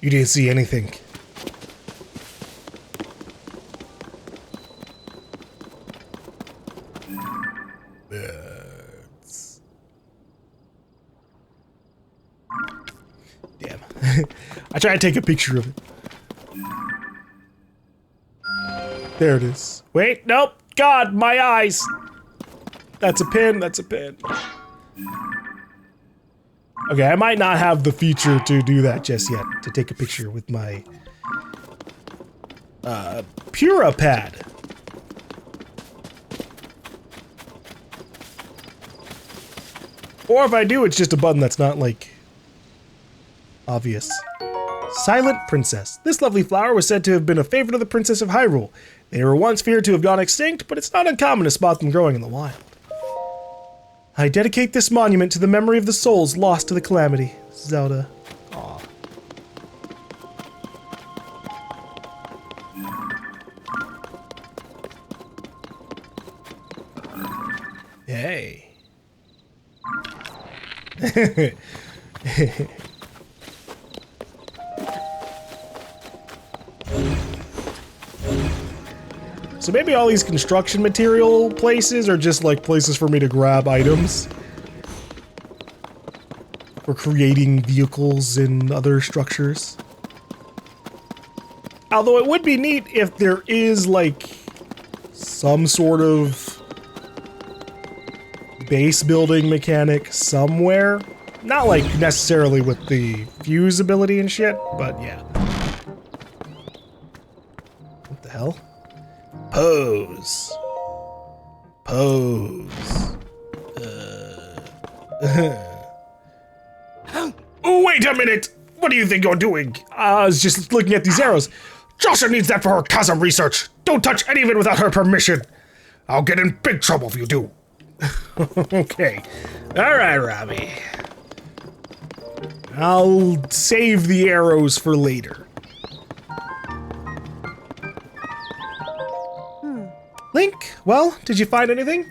You didn't see anything. Damn. I tried to take a picture of it. There it is. Wait, nope. God, my eyes. That's a pin, that's a pin. Okay, I might not have the feature to do that just yet, to take a picture with my Pura pad. Or if I do, it's just a button that's not, like, obvious. Silent Princess. This lovely flower was said to have been a favorite of the Princess of Hyrule. They were once feared to have gone extinct, but it's not uncommon to spot them growing in the wild. I dedicate this monument to the memory of the souls lost to the calamity. Zelda. Aw. Hey. So maybe all these construction material places are just like places for me to grab items for creating vehicles and other structures. Although it would be neat if there is like some sort of base building mechanic somewhere. Not like necessarily with the fuse ability and shit, but yeah. What the hell? Pose. Pose. Oh, wait a minute! What do you think you're doing? I was just looking at these arrows. Joshua needs that for her chasm research. Don't touch any of it without her permission. I'll get in big trouble if you do. Okay. Alright, Robbie. I'll save the arrows for later. Link, well, did you find anything?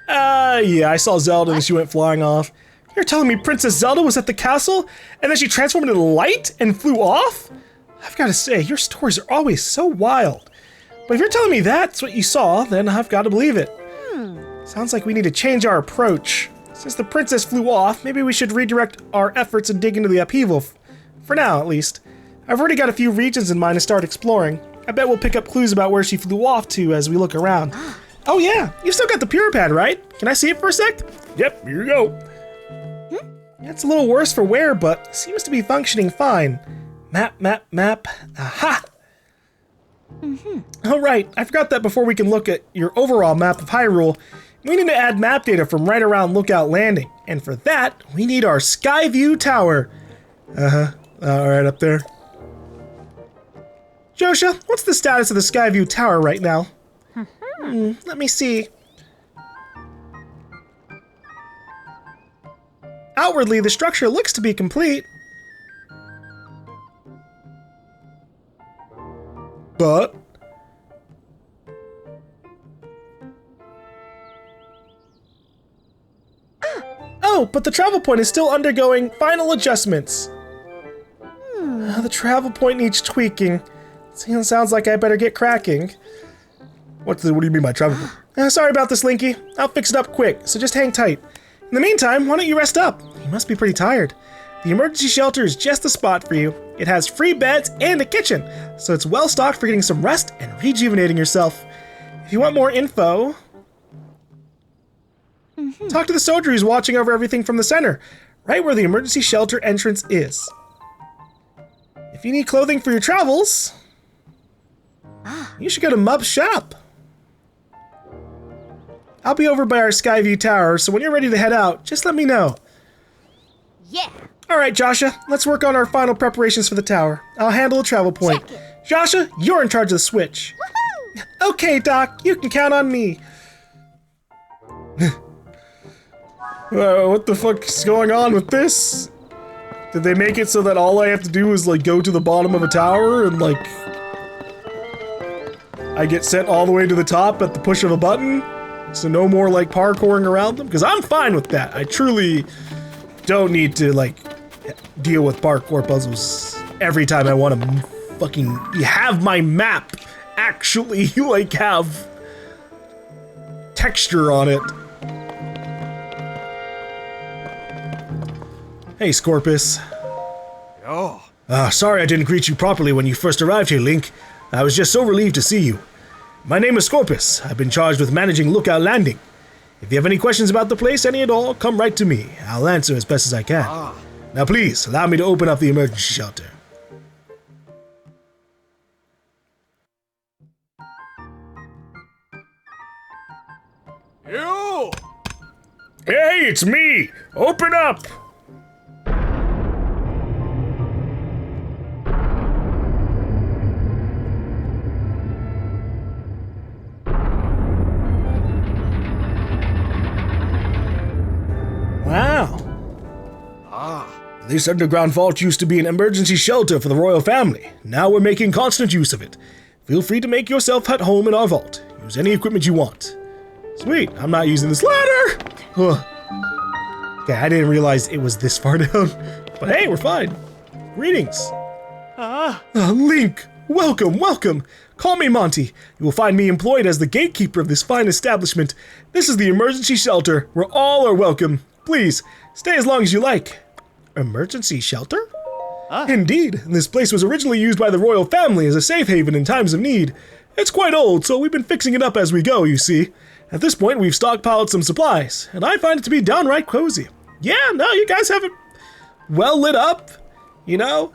Yeah, I saw Zelda and she went flying off. You're telling me Princess Zelda was at the castle and then she transformed into light and flew off? I've got to say, your stories are always so wild. But if you're telling me that's what you saw, then I've got to believe it. Sounds like we need to change our approach. Since the princess flew off, maybe we should redirect our efforts and dig into the upheaval. For now, at least. I've already got a few regions in mind to start exploring. I bet we'll pick up clues about where she flew off to as we look around. Oh yeah, you've still got the Pura pad, right? Can I see it for a sec? Yep, here you go. Yeah, it's a little worse for wear, but seems to be functioning fine. Map, map, map. Aha! Oh right, I forgot that before we can look at your overall map of Hyrule, we need to add map data from right around Lookout Landing. And for that, we need our Skyview tower. Alright, up there. Josha, what's the status of the Skyview tower right now? Let me see. Outwardly, the structure looks to be complete. But... Oh, but the travel point is still undergoing final adjustments. The travel point needs tweaking. Sounds like I better get cracking. What do you mean by travel point? Sorry about this, Linky. I'll fix it up quick, so just hang tight. In the meantime, why don't you rest up? You must be pretty tired. The emergency shelter is just the spot for you. It has free beds and a kitchen, so it's well stocked for getting some rest and rejuvenating yourself. If you want more info, talk to the soldier who's watching over everything from the center, right where the emergency shelter entrance is. If you need clothing for your travels, you should go to Mub's shop. I'll be over by our Skyview tower, so when you're ready to head out, just let me know. Yeah. Alright, Joshua, let's work on our final preparations for the tower. I'll handle the travel point. Joshua, you're in charge of the switch. Woohoo! Okay, Doc, you can count on me. What the fuck is going on with this? Did they make it so that all I have to do is like go to the bottom of a tower and like I get sent all the way to the top at the push of a button? So no more like parkouring around them? Because I'm fine with that. I truly don't need to like deal with parkour puzzles every time I want to fucking have my map actually, like, have texture on it. Hey, Scorpus. Oh. Sorry I didn't greet you properly when you first arrived here, Link. I was just so relieved to see you. My name is Scorpus. I've been charged with managing Lookout Landing. If you have any questions about the place, any at all, come right to me. I'll answer as best as I can. Now please, allow me to open up the emergency shelter. You! Hey, it's me! Open up! Wow. This underground vault used to be an emergency shelter for the royal family. Now we're making constant use of it. Feel free to make yourself at home in our vault. Use any equipment you want. Sweet, I'm not using this ladder! Ugh. Okay, I didn't realize it was this far down. But hey, we're fine. Greetings. Link, welcome, welcome. Call me Monty. You will find me employed as the gatekeeper of this fine establishment. This is the emergency shelter, where all are welcome. Please, stay as long as you like. Emergency shelter? Indeed, this place was originally used by the royal family as a safe haven in times of need. It's quite old, so we've been fixing it up as we go, you see. At this point, we've stockpiled some supplies, and I find it to be downright cozy. Yeah, no, you guys have it well lit up, you know?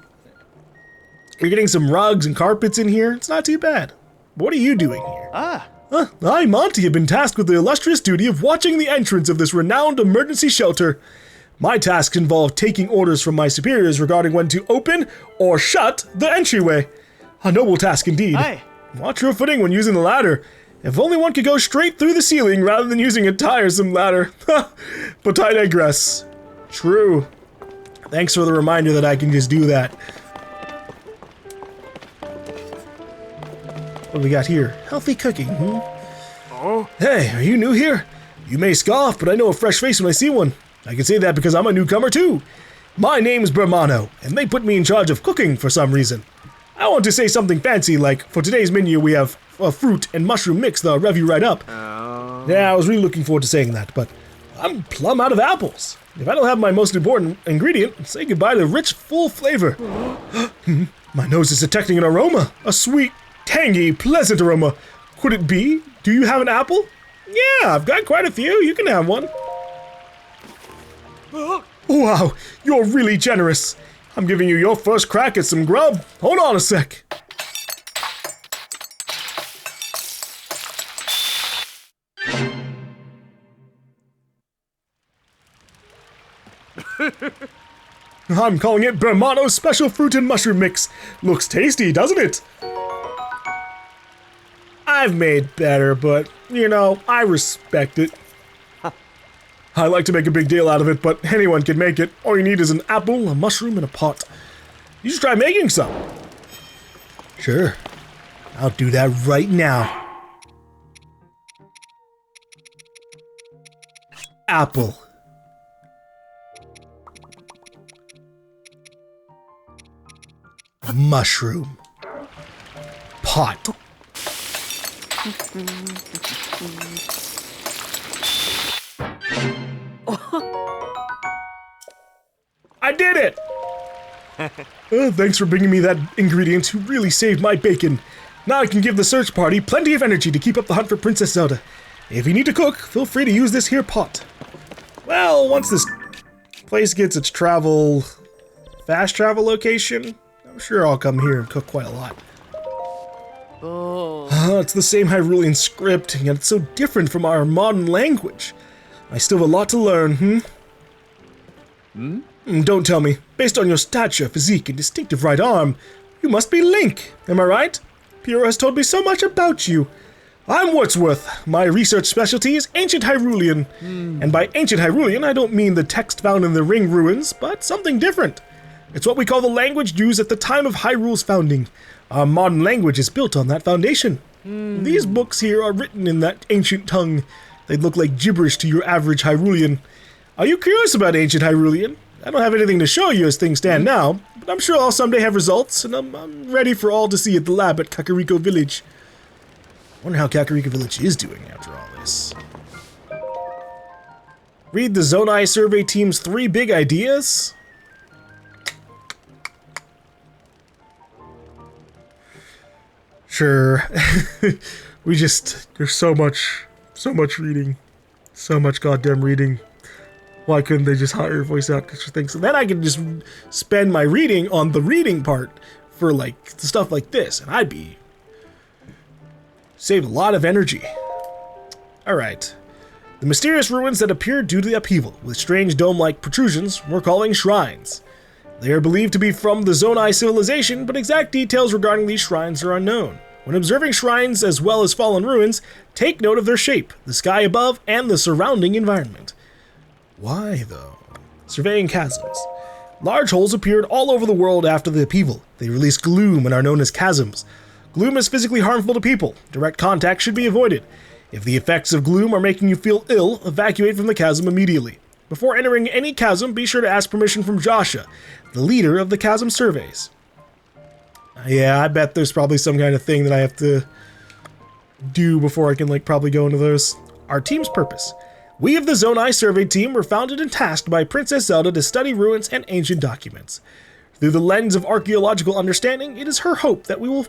You're getting some rugs and carpets in here. It's not too bad. What are you doing here? I, Monty, have been tasked with the illustrious duty of watching the entrance of this renowned emergency shelter. My tasks involve taking orders from my superiors regarding when to open or shut the entryway. A noble task indeed. Watch your footing when using the ladder. If only one could go straight through the ceiling rather than using a tiresome ladder. But I digress. True. Thanks for the reminder that I can just do that. What do we got here? Healthy cooking, Hey, are you new here? You may scoff, but I know a fresh face when I see one. I can say that because I'm a newcomer too. My name's Bermano, and they put me in charge of cooking for some reason. I want to say something fancy like, for today's menu we have a fruit and mushroom mix that'll rev you right up. Yeah, I was really looking forward to saying that, but I'm plumb out of apples. If I don't have my most important ingredient, say goodbye to rich, full flavor. My nose is detecting an aroma. A sweet, tangy, pleasant aroma. Could it be? Do you have an apple? Yeah, I've got quite a few. You can have one. Wow, you're really generous. I'm giving you your first crack at some grub. Hold on a sec. I'm calling it Bermano's Special Fruit and Mushroom Mix. Looks tasty, doesn't it? I've made better, but, you know, I respect it. I like to make a big deal out of it, but anyone can make it. All you need is an apple, a mushroom, and a pot. You should try making some. Sure. I'll do that right now. Apple. Mushroom. Pot. I did it! Thanks for bringing me that ingredient. You really saved my bacon. Now I can give the search party plenty of energy to keep up the hunt for Princess Zelda. If you need to cook, feel free to use this here pot. Well, once this place gets its fast travel location, I'm sure I'll come here and cook quite a lot. It's the same Hyrulean script, yet it's so different from our modern language. I still have a lot to learn, Don't tell me. Based on your stature, physique, and distinctive right arm, you must be Link, am I right? Pyrrha has told me so much about you. I'm Wordsworth. My research specialty is ancient Hyrulean. And by ancient Hyrulean, I don't mean the text found in the ring ruins, but something different. It's what we call the language used at the time of Hyrule's founding. Our modern language is built on that foundation. These books here are written in that ancient tongue. They'd look like gibberish to your average Hyrulean. Are you curious about ancient Hyrulean? I don't have anything to show you as things stand now, but I'm sure I'll someday have results, and I'm ready for all to see at the lab at Kakariko Village. I wonder how Kakariko Village is doing after all this. Read the Zonai survey team's 3 big ideas? Sure. There's so much reading. So much goddamn reading. Why couldn't they just hire voice actors for things? And then I could just spend my reading on the reading part for like stuff like this, and I'd be save a lot of energy. Alright. The mysterious ruins that appeared due to the upheaval, with strange dome-like protrusions, we're calling shrines. They are believed to be from the Zonai civilization, but exact details regarding these shrines are unknown. When observing shrines as well as fallen ruins, take note of their shape, the sky above, and the surrounding environment. Why, though? Surveying chasms. Large holes appeared all over the world after the upheaval. They release gloom and are known as chasms. Gloom is physically harmful to people. Direct contact should be avoided. If the effects of gloom are making you feel ill, evacuate from the chasm immediately. Before entering any chasm, be sure to ask permission from Joshua, the leader of the chasm surveys. Yeah, I bet there's probably some kind of thing that I have to do before I can, like, probably go into those. Our team's purpose. We of the Zonai survey team were founded and tasked by Princess Zelda to study ruins and ancient documents. Through the lens of archaeological understanding, it is her hope that we will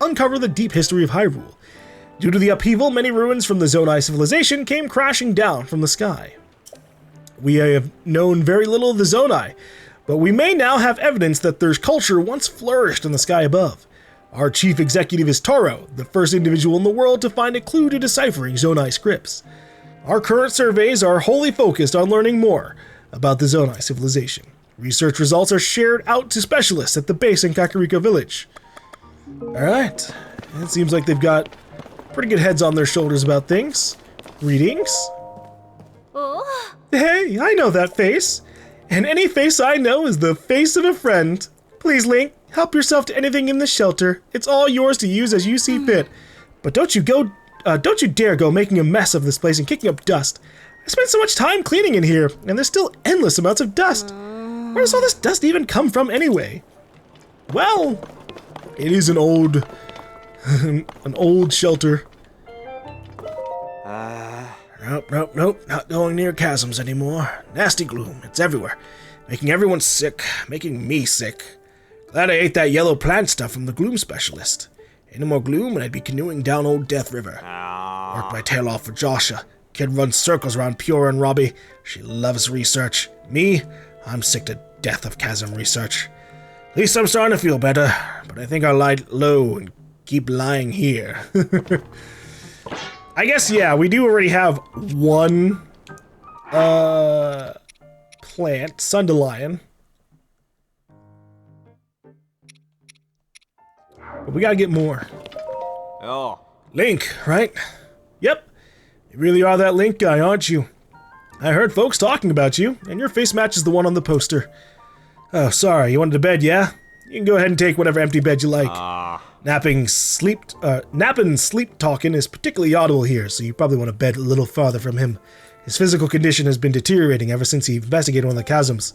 uncover the deep history of Hyrule. Due to the upheaval, many ruins from the Zonai civilization came crashing down from the sky. We have known very little of the Zonai, but we may now have evidence that their culture once flourished in the sky above. Our chief executive is Toro, the first individual in the world to find a clue to deciphering Zonai scripts. Our current surveys are wholly focused on learning more about the Zonai civilization. Research results are shared out to specialists at the base in Kakariko Village. Alright, it seems like they've got pretty good heads on their shoulders about things. Greetings. Oh. Hey, I know that face. And any face I know is the face of a friend. Please, Link, help yourself to anything in the shelter. It's all yours to use as you see fit. But don't you dare go making a mess of this place and kicking up dust. I spent so much time cleaning in here, and there's still endless amounts of dust. Where does all this dust even come from anyway? Well, it is an old shelter. Nope, not going near chasms anymore. Nasty gloom, it's everywhere. Making everyone sick, making me sick. Glad I ate that yellow plant stuff from the gloom specialist. Any more gloom and I'd be canoeing down old Death River. Worked my tail off for Joshua. Kid runs circles around Pure and Robbie. She loves research. Me, I'm sick to death of chasm research. At least I'm starting to feel better, but I think I'll lie low and keep lying here. I guess, yeah, we do already have one plant, Sundelion. But we gotta get more. Oh. Link, right? Yep. You really are that Link guy, aren't you? I heard folks talking about you, and your face matches the one on the poster. Oh, sorry, you wanted to bed, yeah? You can go ahead and take whatever empty bed you like. Napping, sleep talking is particularly audible here, so you probably want to bed a little farther from him. His physical condition has been deteriorating ever since he investigated one of the chasms.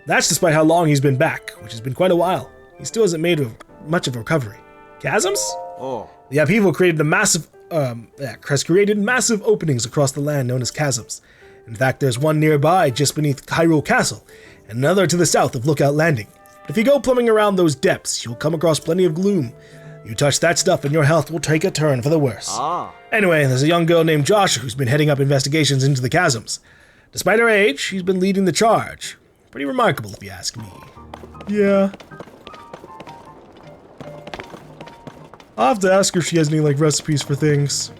That's despite how long he's been back, which has been quite a while. He still hasn't made much of a recovery. Chasms? Oh. The upheaval created massive openings across the land known as chasms. In fact, there's one nearby just beneath Hyrule Castle, and another to the south of Lookout Landing. But if you go plumbing around those depths, you'll come across plenty of gloom. You touch that stuff and your health will take a turn for the worse. Anyway, there's a young girl named Joshua who's been heading up investigations into the chasms. Despite her age, she's been leading the charge. Pretty remarkable if you ask me. Yeah. I'll have to ask her if she has any, like, recipes for things.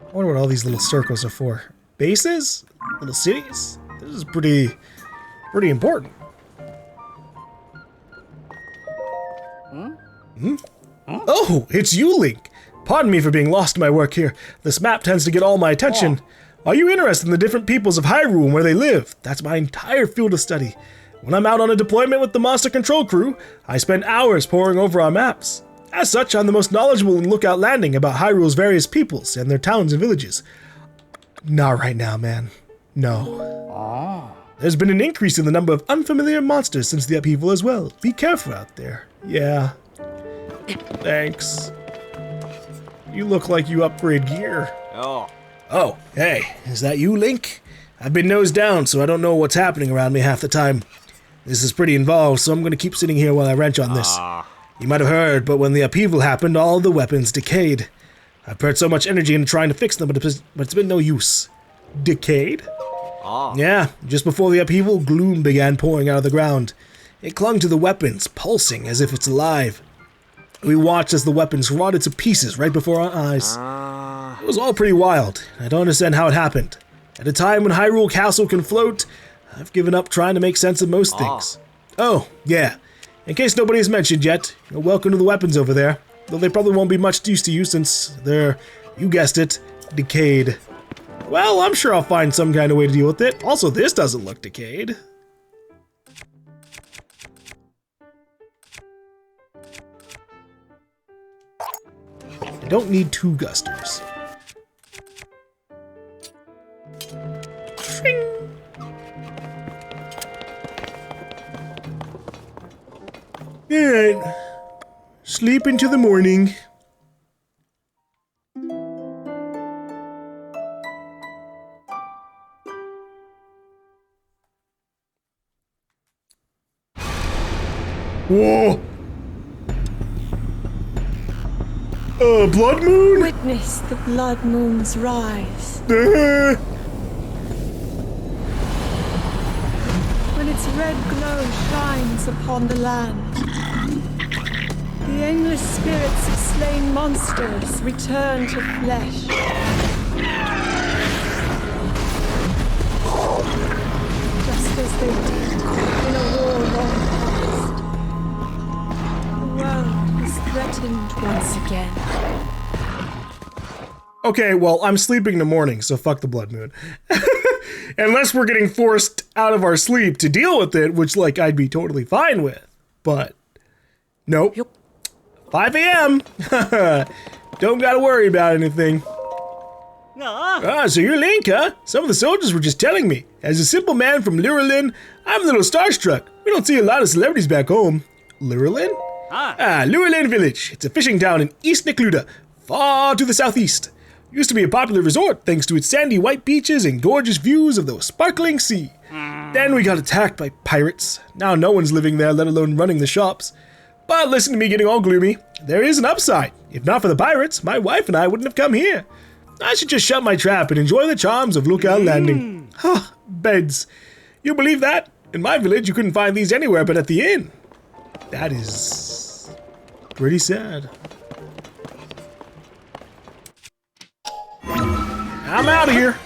I wonder what all these little circles are for. Bases? Little cities? This is pretty important. Oh, it's you, Link. Pardon me for being lost in my work here. This map tends to get all my attention. Are you interested in the different peoples of Hyrule and where they live? That's my entire field of study. When I'm out on a deployment with the Monster Control crew, I spend hours poring over our maps. As such, I'm the most knowledgeable in Lookout Landing about Hyrule's various peoples and their towns and villages. Not right now, man. No. There's been an increase in the number of unfamiliar monsters since the upheaval as well. Be careful out there. Yeah. Thanks. You look like you upgrade gear. Oh, hey, is that you, Link? I've been nose down, so I don't know what's happening around me half the time. This is pretty involved, so I'm gonna keep sitting here while I wrench on this. You might have heard, but when the upheaval happened, all the weapons decayed. I've put so much energy into trying to fix them, but it's been no use. Decayed? Yeah, just before the upheaval, gloom began pouring out of the ground. It clung to the weapons, pulsing as if it's alive. We watched as the weapons rotted to pieces right before our eyes. It was all pretty wild. I don't understand how it happened. At a time when Hyrule Castle can float, I've given up trying to make sense of most things. Oh, yeah. In case nobody has mentioned yet, you're welcome to the weapons over there. Though they probably won't be much use to you since they're, you guessed it, decayed. Well, I'm sure I'll find some kind of way to deal with it. Also, this doesn't look decayed. I don't need 2 gusters. Shing. Alright. Sleep into the morning. Whoa! Blood moon? Witness the blood moon's rise. When its red glow shines upon the land, the aimless spirits of slain monsters return to flesh. Just as they did in a war long past. The world is threatened once again. Okay, well, I'm sleeping in the morning, so fuck the blood moon. Unless we're getting forced out of our sleep to deal with it, which, like, I'd be totally fine with. But, nope. 5 a.m. Don't gotta worry about anything. So you're Link, huh? Some of the soldiers were just telling me. As a simple man from Hyrulean, I'm a little starstruck. We don't see a lot of celebrities back home. Hyrulean? Hyrulean Village. It's a fishing town in East Necluda, far to the southeast. Used to be a popular resort thanks to its sandy white beaches and gorgeous views of the sparkling sea. Then we got attacked by pirates. Now no one's living there, let alone running the shops. But listen to me getting all gloomy. There is an upside. If not for the pirates, my wife and I wouldn't have come here. I should just shut my trap and enjoy the charms of Lookout Landing. Huh, beds. You believe that? In my village, you couldn't find these anywhere but at the inn. That is pretty sad. I'm out of here.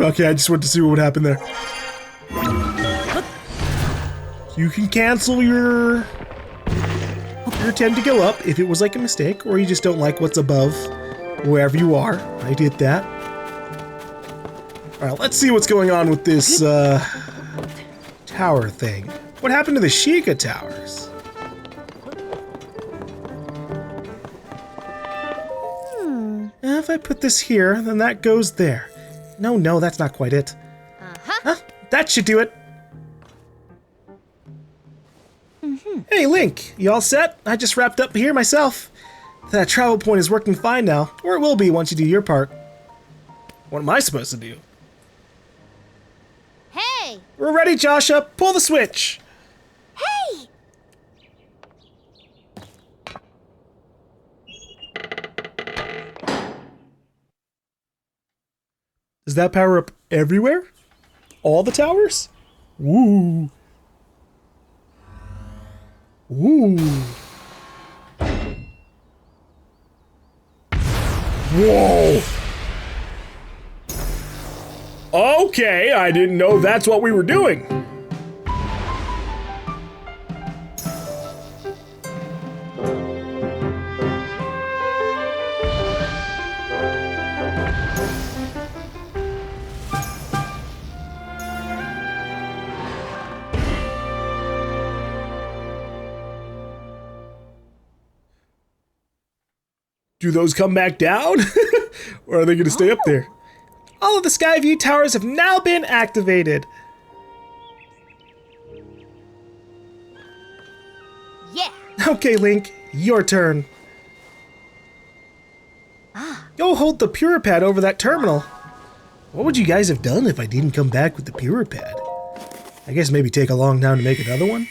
Okay, I just went to see what would happen there. You can cancel your attempt to go up if it was like a mistake, or you just don't like what's above wherever you are. I did that. Alright, let's see what's going on with this tower thing. What happened to the Sheikah towers? If I put this here, then that goes there. No, that's not quite it. Huh? That should do it. Hey, Link, you all set? I just wrapped up here myself. That travel point is working fine now, or it will be once you do your part. What am I supposed to do? Hey! We're ready, Joshua. Pull the switch. Hey! Does that power up everywhere? All the towers? Woo. Ooh. Whoa. Okay, I didn't know that's what we were doing. Do those come back down? Or are they gonna stay up there? All of the Skyview towers have now been activated. Yeah. Okay, Link, your turn. Go hold the Puripad over that terminal. What would you guys have done if I didn't come back with the Puripad? I guess maybe take a long time to make another one?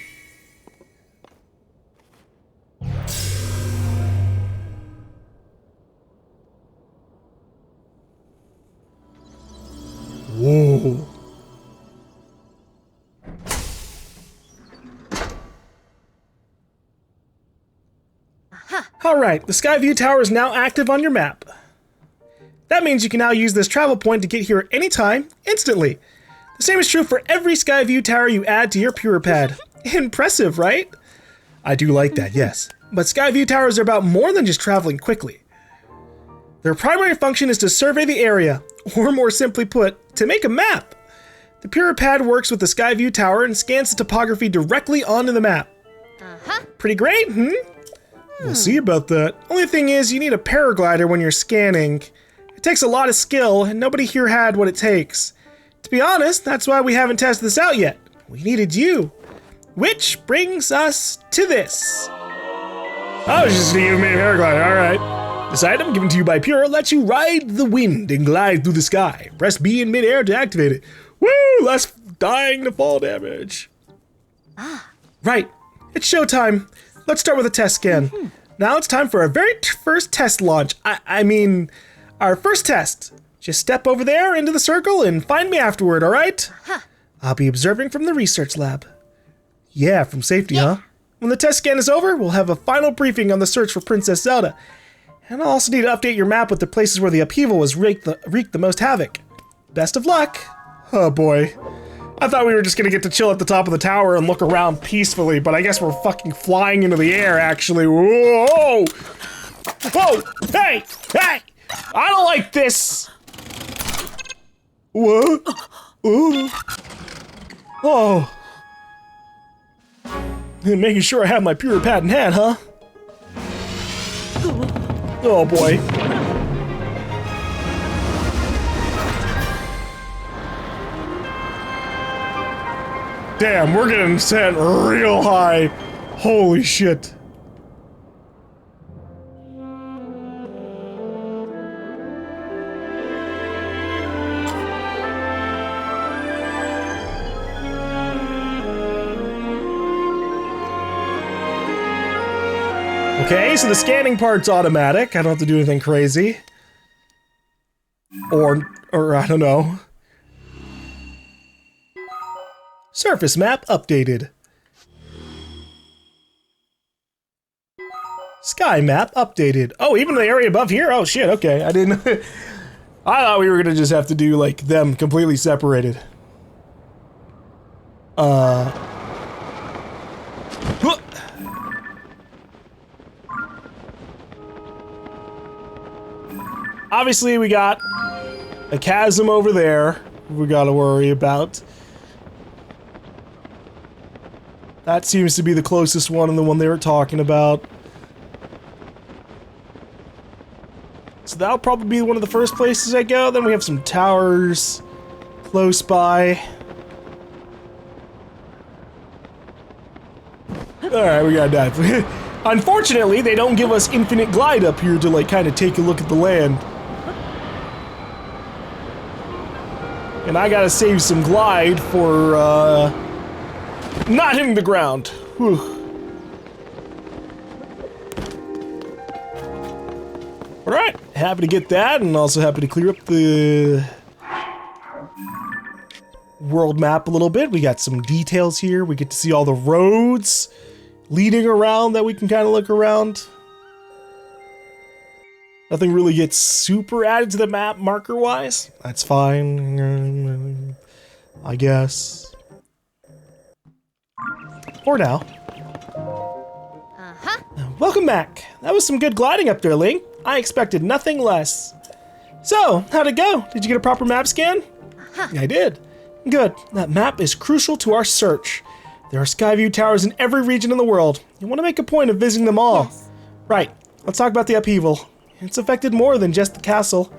Whoa. Alright, the Skyview Tower is now active on your map. That means you can now use this travel point to get here at any time, instantly. The same is true for every Skyview Tower you add to your Puripad. Impressive, right? I do like that, yes. But Skyview Towers are about more than just traveling quickly. Their primary function is to survey the area, or more simply put, to make a map. The Puripad works with the Skyview Tower and scans the topography directly onto the map. Pretty great, We'll see about that. Only thing is, you need a paraglider when you're scanning. It takes a lot of skill, and nobody here had what it takes. To be honest, that's why we haven't tested this out yet. We needed you. Which brings us to this. I was just gonna give me a paraglider, alright. This item, given to you by Pure, lets you ride the wind and glide through the sky. Press B in midair to activate it. Woo! Less dying to fall damage. Right. It's showtime. Let's start with a test scan. Now it's time for our very first test launch. I mean, our first test. Just step over there into the circle and find me afterward, alright? I'll be observing from the research lab. Yeah, from safety, huh? When the test scan is over, we'll have a final briefing on the search for Princess Zelda. And I'll also need to update your map with the places where the upheaval was wreaked the most havoc. Best of luck. Oh boy. I thought we were just gonna get to chill at the top of the tower and look around peacefully, but I guess we're fucking flying into the air, actually. Whoa! Whoa! Hey! Hey! I don't like this! What? Oh. Making sure I have my Puripad in hand, huh? Oh boy. Damn, we're getting sent real high. Holy shit. Okay, so the scanning part's automatic. I don't have to do anything crazy. Or I don't know. Surface map updated. Sky map updated. Oh, even the area above here? Oh shit, okay. I didn't... I thought we were gonna just have to do, like, them completely separated. Obviously, we got a chasm over there we gotta worry about. That seems to be the closest one and the one they were talking about. So that'll probably be one of the first places I go. Then we have some towers close by. Alright, we got that. Unfortunately, they don't give us infinite glide up here to, like, kind of take a look at the land. And I gotta save some glide for, not hitting the ground. Whew. Alright, happy to get that, and also happy to clear up the world map a little bit. We got some details here. We get to see all the roads leading around that we can kind of look around. Nothing really gets super added to the map marker-wise. That's fine, I guess. For now. Welcome back. That was some good gliding up there, Link. I expected nothing less. So, how'd it go? Did you get a proper map scan? I did. Good. That map is crucial to our search. There are Skyview towers in every region in the world. You want to make a point of visiting them all. Yes. Right. Let's talk about the upheaval. It's affected more than just the castle.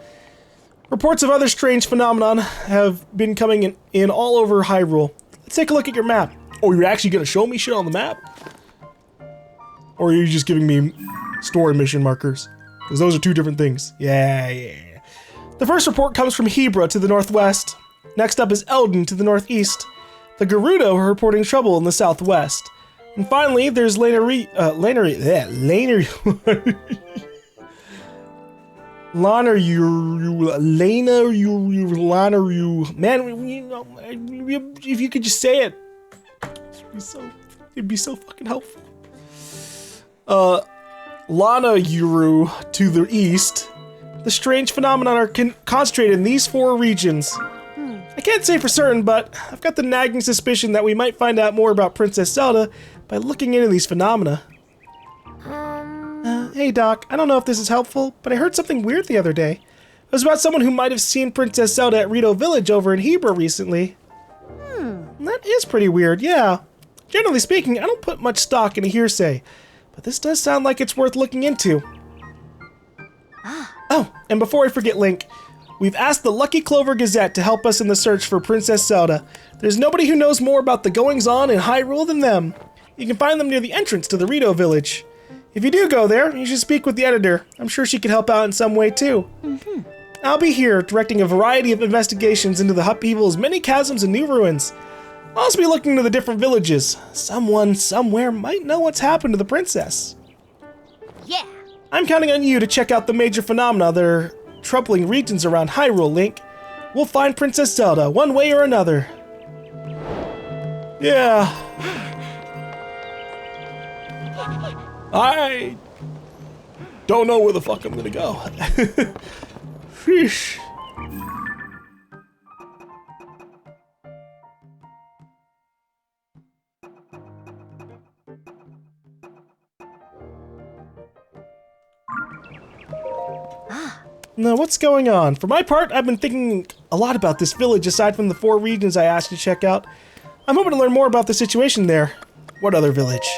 Reports of other strange phenomenon have been coming in all over Hyrule. Let's take a look at your map. Oh, you're actually gonna show me shit on the map? Or are you just giving me story mission markers? Because those are two different things. Yeah. The first report comes from Hebra to the northwest. Next up is Eldon to the northeast. The Gerudo are reporting trouble in the southwest. And finally, there's Lanaru. Man, if you could just say it, it'd be so fucking helpful. Lana Yuru to the east. The strange phenomenon are concentrated in these 4 regions. I can't say for certain, but I've got the nagging suspicion that we might find out more about Princess Zelda by looking into these phenomena. Hey Doc, I don't know if this is helpful, but I heard something weird the other day. It was about someone who might have seen Princess Zelda at Rito Village over in Hebra recently. That is pretty weird, yeah. Generally speaking, I don't put much stock in a hearsay, but this does sound like it's worth looking into. Oh, and before I forget, Link, we've asked the Lucky Clover Gazette to help us in the search for Princess Zelda. There's nobody who knows more about the goings-on in Hyrule than them. You can find them near the entrance to the Rito Village. If you do go there, you should speak with the editor. I'm sure she can help out in some way, too. I'll be here, directing a variety of investigations into the upheaval's many chasms and new ruins. I'll also be looking into the different villages. Someone, somewhere, might know what's happened to the princess. Yeah. I'm counting on you to check out the major phenomena that are troubling regions around Hyrule, Link. We'll find Princess Zelda, one way or another. Yeah. I don't know where the fuck I'm gonna go. Sheesh. Now, what's going on? For my part, I've been thinking a lot about this village aside from the 4 regions I asked you to check out. I'm hoping to learn more about the situation there. What other village?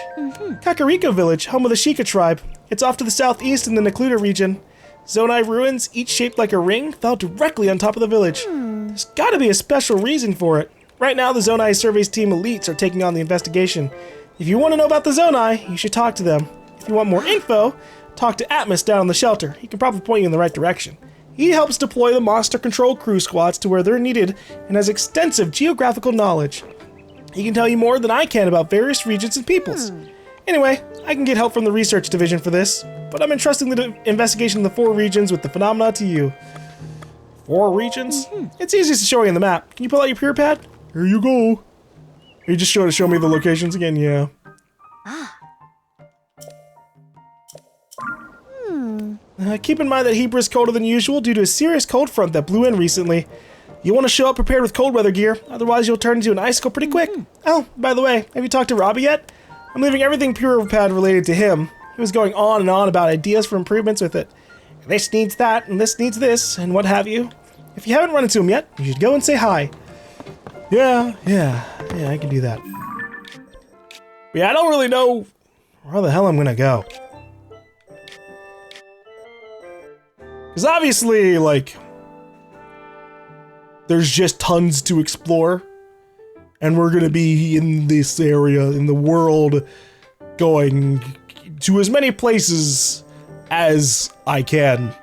Kakariko Village, home of the Sheikah tribe. It's off to the southeast in the Necluda region. Zonai ruins, each shaped like a ring, fell directly on top of the village. There's gotta be a special reason for it. Right now, the Zonai Surveys team elites are taking on the investigation. If you want to know about the Zonai, you should talk to them. If you want more info, talk to Atmos down in the shelter. He can probably point you in the right direction. He helps deploy the monster control crew squads to where they're needed and has extensive geographical knowledge. He can tell you more than I can about various regions and peoples. Anyway, I can get help from the research division for this, but I'm entrusting the investigation of the 4 regions with the phenomena to you. 4 regions? It's easiest to show you on the map. Can you pull out your pure pad? Here you go. Are you just trying to show me the locations again? Yeah. Keep in mind that Hebra is colder than usual due to a serious cold front that blew in recently. You want to show up prepared with cold weather gear, otherwise you'll turn into an icicle pretty quick. Oh, by the way, have you talked to Robbie yet? I'm leaving everything Pure Pad related to him. He was going on and on about ideas for improvements with it. This needs that, and this needs this, and what have you. If you haven't run into him yet, you should go and say hi. Yeah, I can do that. But yeah, I don't really know where the hell I'm gonna go. Because obviously, like, there's just tons to explore. And we're gonna be in this area, in the world, going to as many places as I can.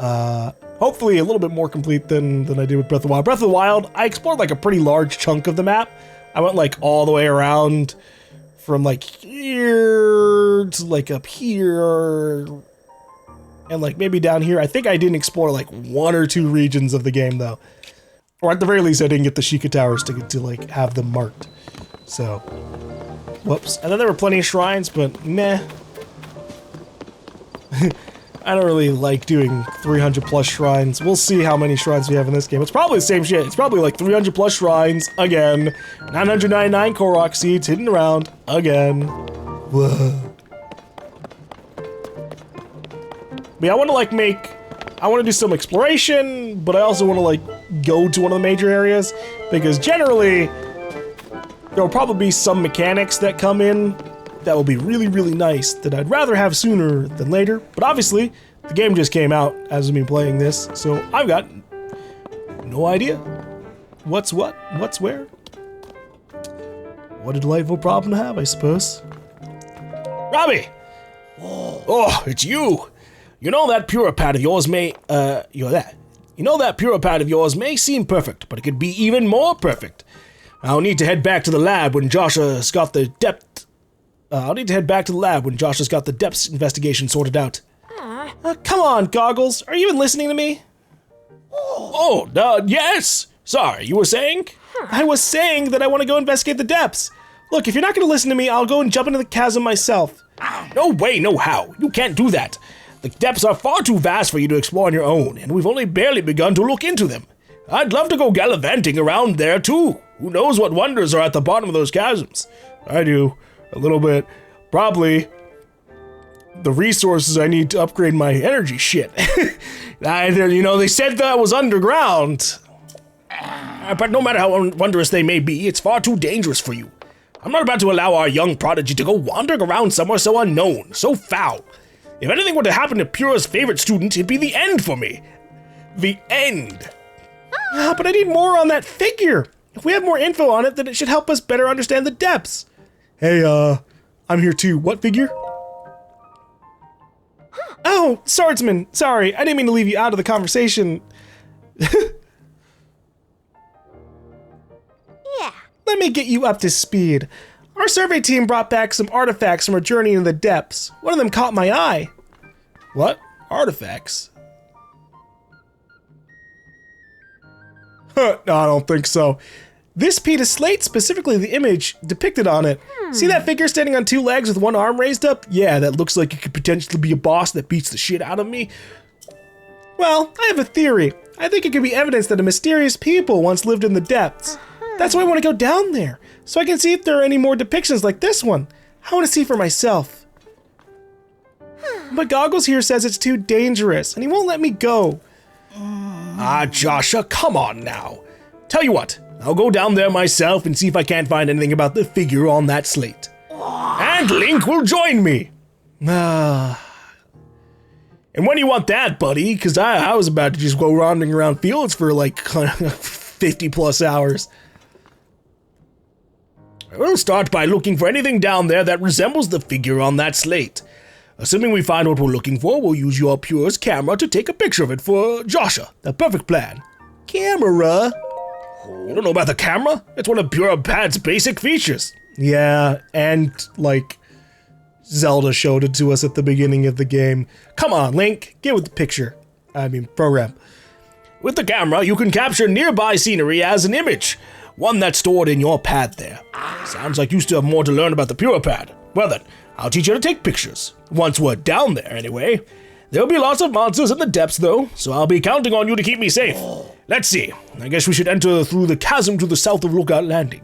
Hopefully a little bit more complete than I did with Breath of the Wild. Breath of the Wild, I explored like a pretty large chunk of the map. I went like all the way around from like here to like up here. And like maybe down here. I think I didn't explore like 1 or 2 regions of the game though. Or at the very least I didn't get the Sheikah Towers to like have them marked. So, whoops. And then there were plenty of shrines, but meh. I don't really like doing 300 plus shrines. We'll see how many shrines we have in this game. It's probably the same shit. It's probably like 300 plus shrines again. 999 Korok seeds hidden around again. Whoa. But yeah, I want to like I want to do some exploration, but I also want to like go to one of the major areas because generally there will probably be some mechanics that come in that will be really, really nice that I'd rather have sooner than later. But obviously, The game just came out as I've been playing this, so I've got no idea what's what, what's where. What a delightful problem to have, I suppose. Robbie! Oh, it's you! You know that puripad of yours may, You know that puripad of yours may seem perfect, but it could be even more perfect. I'll need to head back to the lab when Joshua's got the depth investigation sorted out. Come on, Goggles. Are you even listening to me? Yes. Sorry, you were saying? I was saying that I want to go investigate the depths. Look, if you're not going to listen to me, I'll go and jump into the chasm myself. No way, no how. You can't do that. The depths are far too vast for you to explore on your own, and we've only barely begun to look into them. I'd love to go gallivanting around there, too. Who knows what wonders are at the bottom of those chasms? I do. A little bit. Probably the resources I need to upgrade my energy shit. They said that was underground. But no matter how wondrous they may be, it's far too dangerous for you. I'm not about to allow our young prodigy to go wandering around somewhere so unknown, so foul. If anything were to happen to Pura's favorite student, it'd be the end for me. The end. But I need more on that figure. If we have more info on it, then it should help us better understand the depths. Hey, I'm here too. What figure? Oh, swordsman. Sorry, I didn't mean to leave you out of the conversation. Yeah. Let me get you up to speed. Our survey team brought back some artifacts from our journey into the depths. One of them caught my eye. What? Artifacts? No, I don't think so. This piece of slate, specifically the image depicted on it. See that figure standing on two legs with one arm raised up? Yeah, that looks like it could potentially be a boss that beats the shit out of me. Well, I have a theory. I think it could be evidence that a mysterious people once lived in the depths. That's why I want to go down there, so I can see if there are any more depictions like this one. I want to see for myself. But Goggles here says it's too dangerous, and he won't let me go. Joshua, come on now. Tell you what, I'll go down there myself and see if I can't find anything about the figure on that slate. And Link will join me. And when do you want that, buddy? Because I was about to just go wandering around fields for like 50 plus hours. We'll start by looking for anything down there that resembles the figure on that slate. Assuming we find what we're looking for, we'll use your Pure's camera to take a picture of it for Joshua. The perfect plan. Camera? You don't know about the camera? It's one of Purepad's basic features. Yeah, and, like, Zelda showed it to us at the beginning of the game. Come on, Link, get with the picture. Program. With the camera, you can capture nearby scenery as an image. One that's stored in your pad there. Sounds like you still have more to learn about the Puripad. Well then, I'll teach you to take pictures. Once we're down there, anyway. There'll be lots of monsters in the depths, though, so I'll be counting on you to keep me safe. Let's see. I guess we should enter through the chasm to the south of Lookout Landing.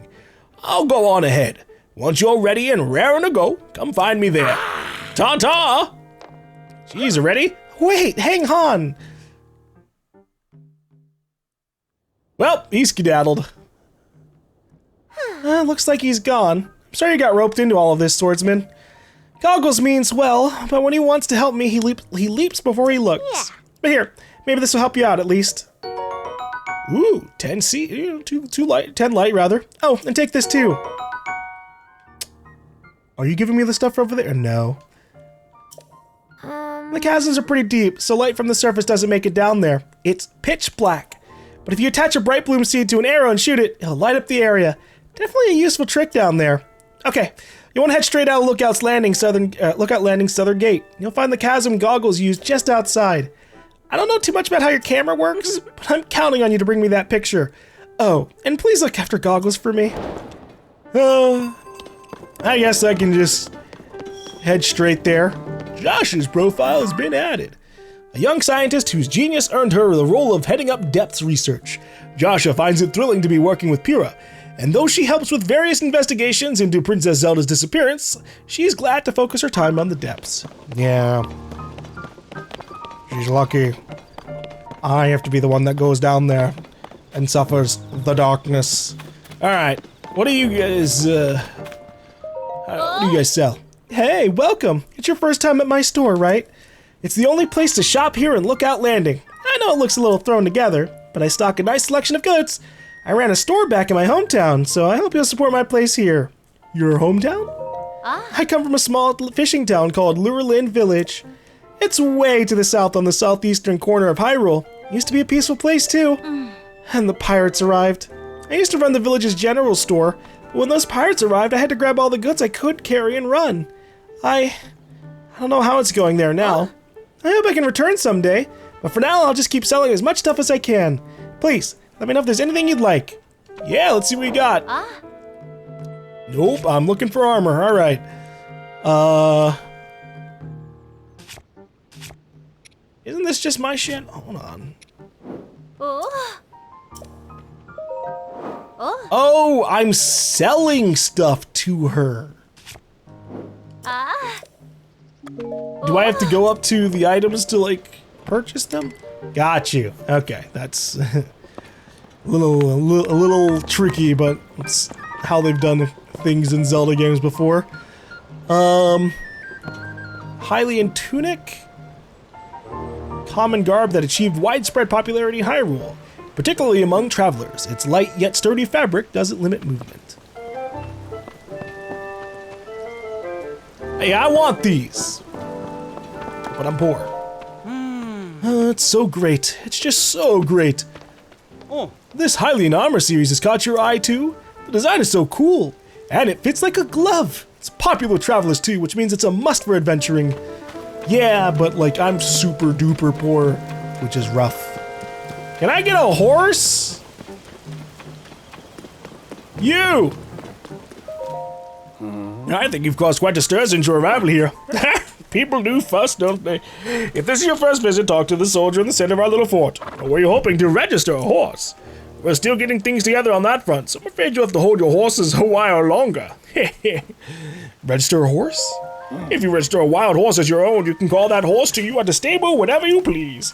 I'll go on ahead. Once you're ready and raring to go, come find me there. Ta-ta! Jeez, ready? Wait, hang on. Well, he skedaddled. Looks like he's gone. I'm sorry you got roped into all of this, swordsman. Goggles means well, but when he wants to help me, he leaps before he looks. Yeah. But here, maybe this will help you out at least. Ooh, 10 light, 10 light rather. Oh, and take this too. Are you giving me the stuff over there? No. The chasms are pretty deep, so light from the surface doesn't make it down there. It's pitch black. But if you attach a bright bloom seed to an arrow and shoot it, it'll light up the area. Definitely a useful trick down there. Okay, you want to head straight out of Lookout Landing's southern gate. You'll find the chasm Goggles used just outside. I don't know too much about how your camera works, but I'm counting on you to bring me that picture. Oh, and please look after Goggles for me. I guess I can just head straight there. Josh's profile has been added. A young scientist whose genius earned her the role of heading up depths research. Joshua finds it thrilling to be working with Pura, and though she helps with various investigations into Princess Zelda's disappearance, she's glad to focus her time on the depths. Yeah. She's lucky. I have to be the one that goes down there and suffers the darkness. Alright, what do you guys, what do you guys sell? Hey, welcome! It's your first time at my store, right? It's the only place to shop here in Lookout Landing. I know it looks a little thrown together, but I stock a nice selection of goods. I ran a store back in my hometown, so I hope you'll support my place here. Your hometown? I come from a small fishing town called Hyrulean Village. It's way to the south on the southeastern corner of Hyrule. It used to be a peaceful place too. And the pirates arrived. I used to run the village's general store, but when those pirates arrived, I had to grab all the goods I could carry and run. I don't know how it's going there now. I hope I can return someday, but for now I'll just keep selling as much stuff as I can. Please, let me know if there's anything you'd like. Yeah, let's see what we got. Nope, I'm looking for armor. All right. Isn't this just my shit? Hold on. Oh, I'm selling stuff to her. Do I have to go up to the items to, like, purchase them? Got you. Okay, that's a little tricky, but it's how they've done things in Zelda games before. Hyrulean tunic. Common garb that achieved widespread popularity in Hyrule, particularly among travelers. Its light yet sturdy fabric doesn't limit movement. Hey, I want these, but I'm poor. It's so great. It's just so great. This Hyrulean armor series has caught your eye too? The design is so cool, and it fits like a glove. It's popular with travelers too, which means it's a must for adventuring. Yeah, but like I'm super duper poor, which is rough. Can I get a horse? You! I think you've caused quite a stir since your arrival here. People do fuss, don't they? If this is your first visit, talk to the soldier in the center of our little fort. Or were you hoping to register a horse? We're still getting things together on that front, so I'm afraid you'll have to hold your horses a while longer. Register a horse? If you register a wild horse as your own, you can call that horse to you at the stable whenever you please.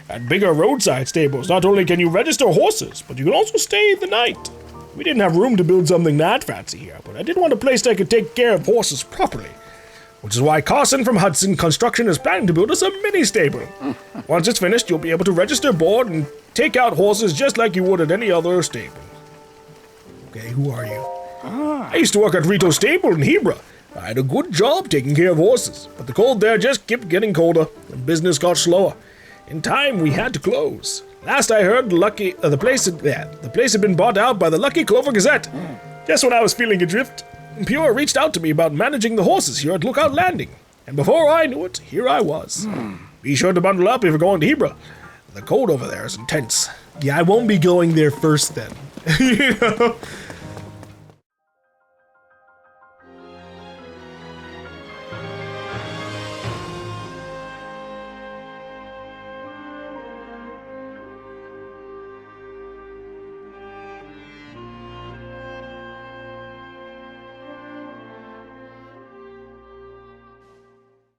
At bigger roadside stables, not only can you register horses, but you can also stay the night. We didn't have room to build something that fancy here, but I did want a place that could take care of horses properly. Which is why Carson from Hudson Construction is planning to build us a mini stable. Once it's finished, you'll be able to register board and take out horses just like you would at any other stable. Okay, who are you? I used to work at Rito's stable in Hebra. I had a good job taking care of horses, but the cold there just kept getting colder, and business got slower. In time, we had to close. Last I heard, the place had been bought out by the Lucky Clover Gazette. Just when I was feeling adrift, Pure reached out to me about managing the horses here at Lookout Landing, and before I knew it, here I was. Be sure to bundle up if you're going to Hebra. The cold over there is intense. Yeah, I won't be going there first then. You know?